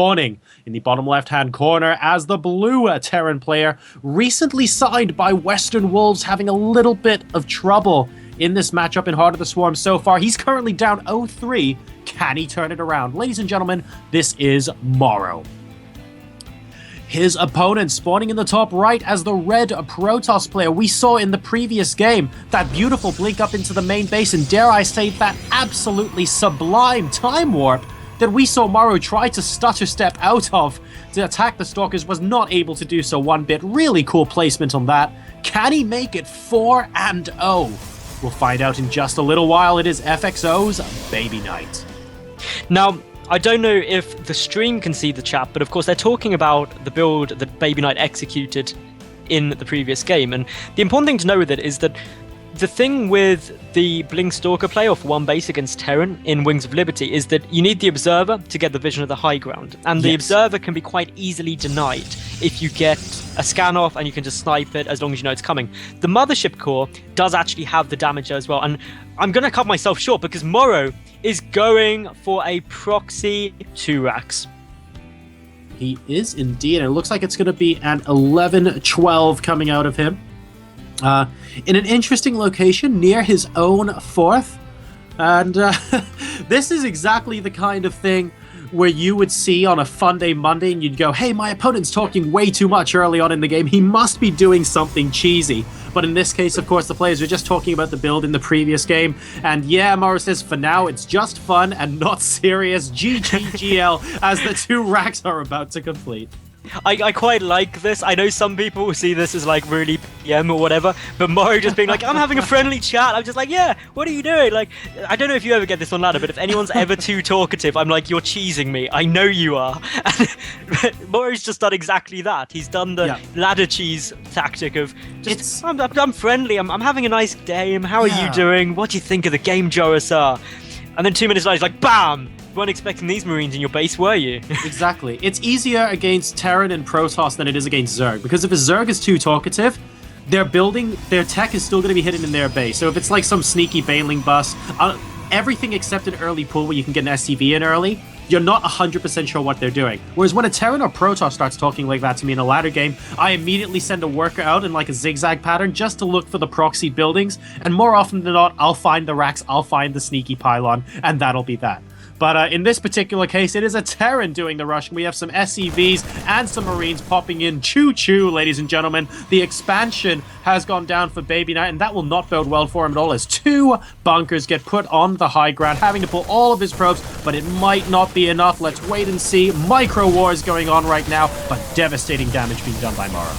Spawning in the bottom left-hand corner as the blue Terran player, recently signed by Western Wolves, having a little bit of trouble in this matchup in Heart of the Swarm so far. He's currently down 0-3. Can he turn it around? Ladies and gentlemen, this is Morrow. His opponent spawning in the top right as the red Protoss player we saw in the previous game. That beautiful blink up into the main base, and dare I say that absolutely sublime time warp that we saw Morrow try to stutter step out of to attack the Stalkers, was not able to do so one bit. Really cool placement on that. Can he make it 4-0? We'll find out in just a little while. It is FXO's BabyKnight. Now, I don't know if the stream can see the chat, but of course they're talking about the build that BabyKnight executed in the previous game. And the important thing to know with it is that the thing with the Blink Stalker player for one base against Terran in Wings of Liberty is that you need the Observer to get the vision of the high ground. And the Observer can be quite easily denied if you get a scan off and you can just snipe it as long as you know it's coming. The Mothership Core does actually have the damage as well. And I'm going to cut myself short because Morrow is going for a proxy 2-racks. He is indeed, and it looks like it's going to be an 11-12 coming out of him. In an interesting location near his own fourth. And this is exactly the kind of thing where you would see on a fun day Monday and you'd go, hey, my opponent's talking way too much early on in the game. He must be doing something cheesy. But in this case, of course, the players were just talking about the build in the previous game. And yeah, Morrow says, for now, it's just fun and not serious. GGGL as the 2 racks are about to complete. I quite like this. I know some people will see this as like really PM or whatever, but Morrow just being like, I'm having a friendly chat. I'm just like, yeah, what are you doing? Like, I don't know if you ever get this on ladder, but if anyone's ever too talkative, I'm like, you're cheesing me. I know you are. And Morrow's just done exactly that. He's done the ladder cheese tactic of just, I'm friendly. I'm having a nice game. How are you doing? What do you think of the game, Jorasar? And then 2 minutes later, he's like, bam! You weren't expecting these Marines in your base, were you? Exactly. It's easier against Terran and Protoss than it is against Zerg, because if a Zerg is too talkative, their tech is still going to be hidden in their base. So if it's like some sneaky bailing bus, everything except an early pull where you can get an SCV in early, you're not 100% sure what they're doing. Whereas when a Terran or Protoss starts talking like that to me in a ladder game, I immediately send a worker out in like a zigzag pattern just to look for the proxy buildings, and more often than not, I'll find the racks, I'll find the sneaky pylon, and that'll be that. But in this particular case, it is a Terran doing the rush. We have some SCVs and some Marines popping in. Choo-choo, ladies and gentlemen. The expansion has gone down for BabyKnight, and that will not bode well for him at all, as 2 bunkers get put on the high ground, having to pull all of his probes, but it might not be enough. Let's wait and see. Micro wars going on right now, but devastating damage being done by Morrow.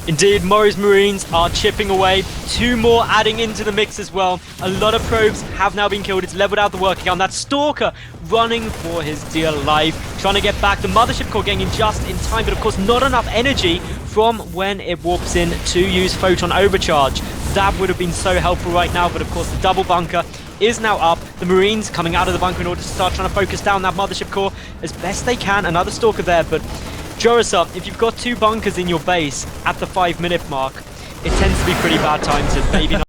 Indeed, Morrow's Marines are chipping away. 2 more adding into the mix as well. A lot of probes have now been killed. It's leveled out the work account. That Stalker running for his dear life, trying to get back. The Mothership Core getting in just in time, but of course not enough energy from when it warps in to use Photon Overcharge. That would have been so helpful right now, but of course the double bunker is now up. The Marines coming out of the bunker in order to start trying to focus down that Mothership Core as best they can. Another Stalker there, but Jorasar, if you've got 2 bunkers in your base at the 5-minute mark, it tends to be pretty bad times, and maybe not.